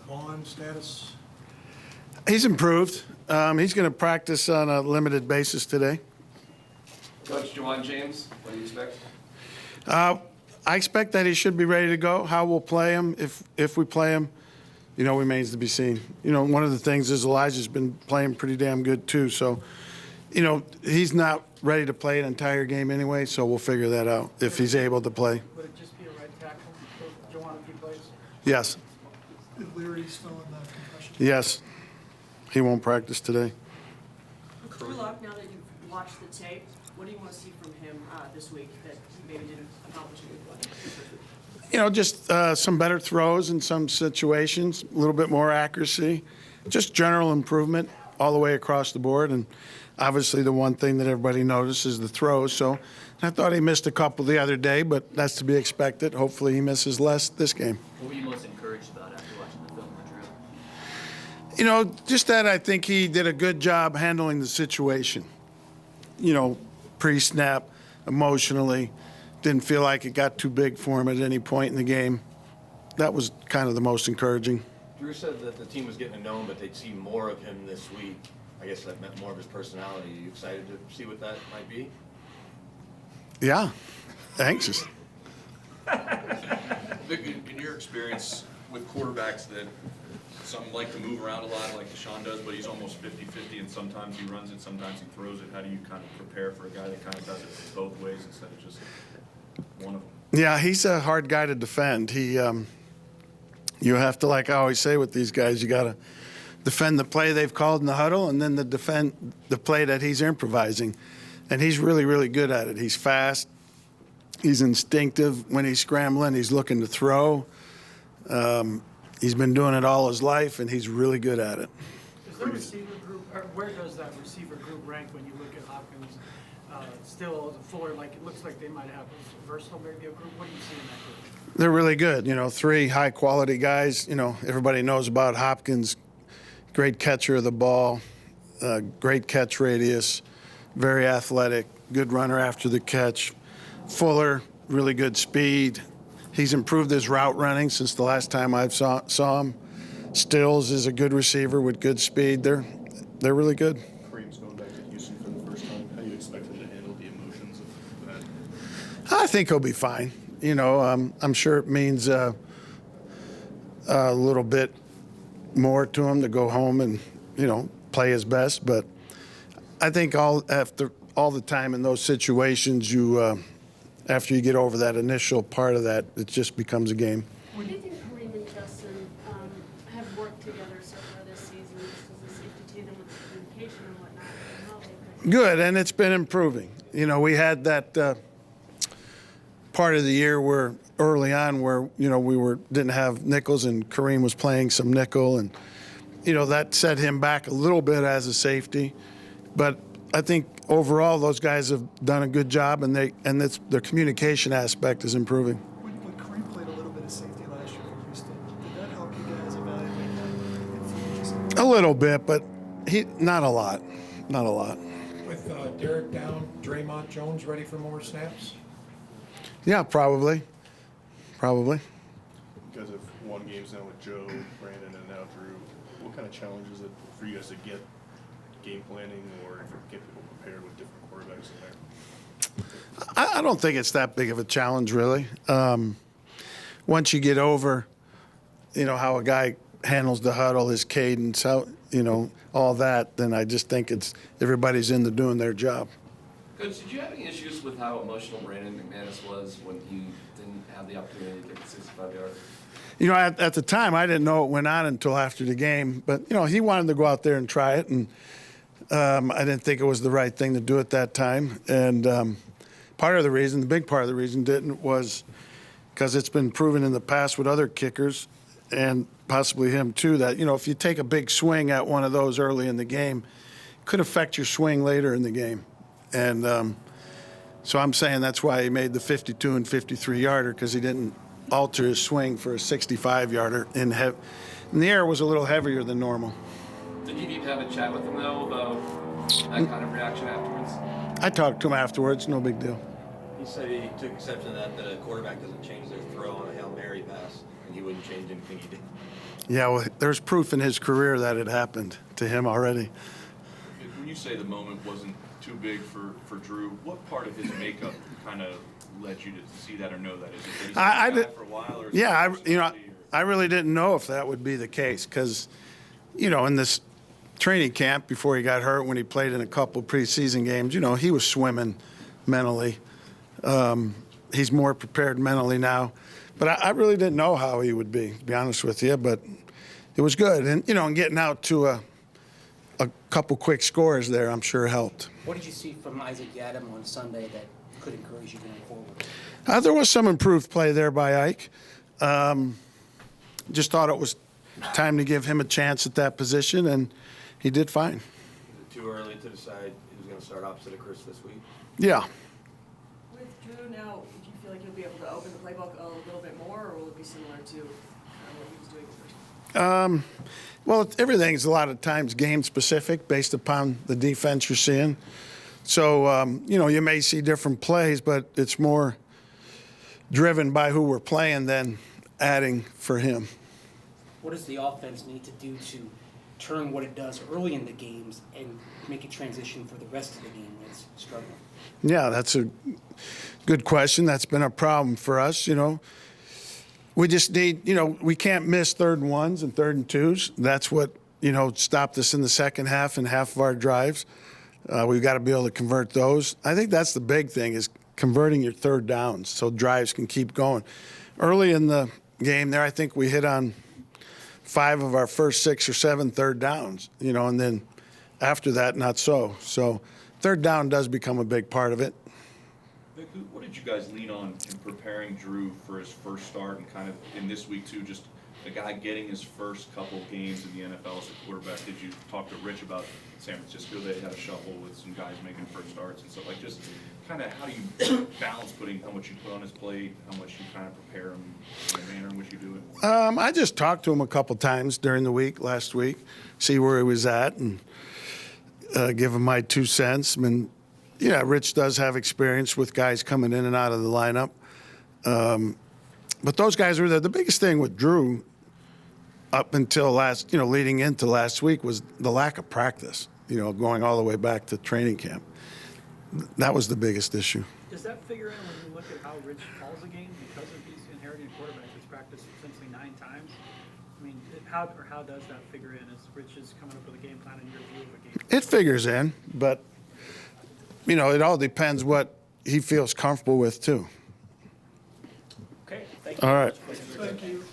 Vaughn status? He's improved. He's going to practice on a limited basis today. Coach Juwan James, what do you expect? I expect that he should be ready to go. How we'll play him, if we play him, remains to be seen. One of the things is Elijah's been playing pretty damn good too. So, he's not ready to play an entire game anyway, so we'll figure that out if he's able to play. Would it just be a right tackle for Juwan if he plays? Yes. Is Leary still in the concussion? Yes. He won't practice today. Drew Lock, now that you've watched the tape, what do you want to see from him this week that he maybe didn't accomplish in week one? Just some better throws in some situations, a little bit more accuracy, just general improvement all the way across the board. And obviously the one thing that everybody notices is the throws. So I thought he missed a couple the other day, but that's to be expected. Hopefully he misses less this game. What were you most encouraged about after watching the film with Drew? Just that I think he did a good job handling the situation. Pre-snap, emotionally. Didn't feel like it got too big for him at any point in the game. That was kind of the most encouraging. Drew said that the team was getting to know him, but they'd see more of him this week. I guess that meant more of his personality. Are you excited to see what that might be? Yeah, anxious. Vic, in your experience with quarterbacks that some like to move around a lot like Deshaun does, but he's almost 50-50 and sometimes he runs it, sometimes he throws it. How do you kind of prepare for a guy that kind of does it both ways instead of just one of them? Yeah, he's a hard guy to defend. You have to, like I always say with these guys, you got to defend the play they've called in the huddle and then defend the play that he's improvising. And he's really, really good at it. He's fast. He's instinctive when he's scrambling. He's looking to throw. He's been doing it all his life, and he's really good at it. Is there a receiver group, or where does that receiver group rank when you look at Hopkins? Still Fuller, like it looks like they might have a versatile maybe a group. What do you see in that group? They're really good. 3 high-quality guys. Everybody knows about Hopkins. Great catcher of the ball, great catch radius, very athletic, good runner after the catch. Fuller, really good speed. He's improved his route running since the last time I saw him. Stills is a good receiver with good speed. They're really good. Kareem's going back to Houston for the first time. How do you expect him to handle the emotions of that? I think he'll be fine. I'm sure it means a little bit more to him to go home and, play his best. But I think after all the time in those situations, after you get over that initial part of that, it just becomes a game. What do you think Kareem and Justin have worked together so far this season, just as a safety tandem with the communication and whatnot? And how they Good, and it's been improving. We had that part of the year where early on where, we didn't have nickels and Kareem was playing some nickel and, that set him back a little bit as a safety. But I think overall those guys have done a good job and their communication aspect is improving. When Kareem played a little bit of safety last year for Houston, did that help you guys evaluate that? A little bit, but not a lot. Not a lot. With Derek down, Draymond Jones ready for more snaps? Yeah, probably. Probably. You guys have won games now with Joe, Brandon, and now Drew. What kind of challenge is it for you guys to get game planning or get people prepared with different quarterbacks in there? I don't think it's that big of a challenge, really. Once you get over, how a guy handles the huddle, his cadence, all that, then I just think everybody's into doing their job. Coach, did you have any issues with how emotional Brandon McManus was when he didn't have the opportunity to get the 65 yards? At the time, I didn't know it went on until after the game. But, he wanted to go out there and try it, and I didn't think it was the right thing to do at that time. And the big part of the reason didn't was because it's been proven in the past with other kickers and possibly him too that, if you take a big swing at one of those early in the game, it could affect your swing later in the game. And so I'm saying that's why he made the 52 and 53-yarder because he didn't alter his swing for a 65-yarder. And the air was a little heavier than normal. Did you need to have a chat with him, though, about that kind of reaction afterwards? I talked to him afterwards. No big deal. He said he took exception to that a quarterback doesn't change their throw on a Hail Mary pass. And he wouldn't change anything he did. Yeah, well, there's proof in his career that it happened to him already. When you say the moment wasn't too big for Drew, what part of his makeup kind of led you to see that or know that? Is it that he's been I a guy did, for a while? Or is yeah, it personality, I really didn't know if that would be the case because, in this training camp before he got hurt, when he played in a couple preseason games, he was swimming mentally. He's more prepared mentally now. But I really didn't know how he would be, to be honest with you. But it was good. And, and getting out to a couple quick scores there, I'm sure helped. What did you see from Isaac Yadam on Sunday that could encourage you going forward? There was some improved play there by Ike. Just thought it was time to give him a chance at that position, and he did fine. Is it too early to decide who's going to start opposite of Chris this week? Yeah. With Drew now, do you feel like you'll be able to open the playbook a little bit more, or will it be similar to what he was doing first? Well, everything's a lot of times game specific based upon the defense you're seeing. So, you may see different plays, but it's more driven by who we're playing than adding for him. What does the offense need to do to turn what it does early in the games and make a transition for the rest of the game that's struggling? Yeah, that's a good question. That's been a problem for us, We just need, we can't miss 3rd and 1s and 3rd and 2s. That's what, stopped us in the second half and half of our drives. We've got to be able to convert those. I think that's the big thing is converting your 3rd downs so drives can keep going. Early in the game there, I think we hit on 5 of our first 6 or 7 3rd downs, and then after that, not so. So 3rd down does become a big part of it. Vic, what did you guys lean on in preparing Drew for his first start and kind of in this week too, just a guy getting his first couple games in the NFL as a quarterback? Did you talk to Rich about San Francisco? They had a shuffle with some guys making first starts and stuff like just kind of how do you balance putting how much you put on his plate, how much you kind of prepare him in the manner in which you do it? I just talked to him a couple times during the week, last week, see where he was at and give him my 2 cents. I mean, yeah, Rich does have experience with guys coming in and out of the lineup. But those guys were there. The biggest thing with Drew up until leading into last week was the lack of practice, going all the way back to training camp. That was the biggest issue. Does that figure in when you look at how Rich calls a game because of he's inheriting a quarterback that's practiced essentially 9 times? I mean, how does that figure in as Rich is coming up with a game plan in your view of a game? It figures in, but, it all depends what he feels comfortable with, too. Okay, thank you. All right. Thank you.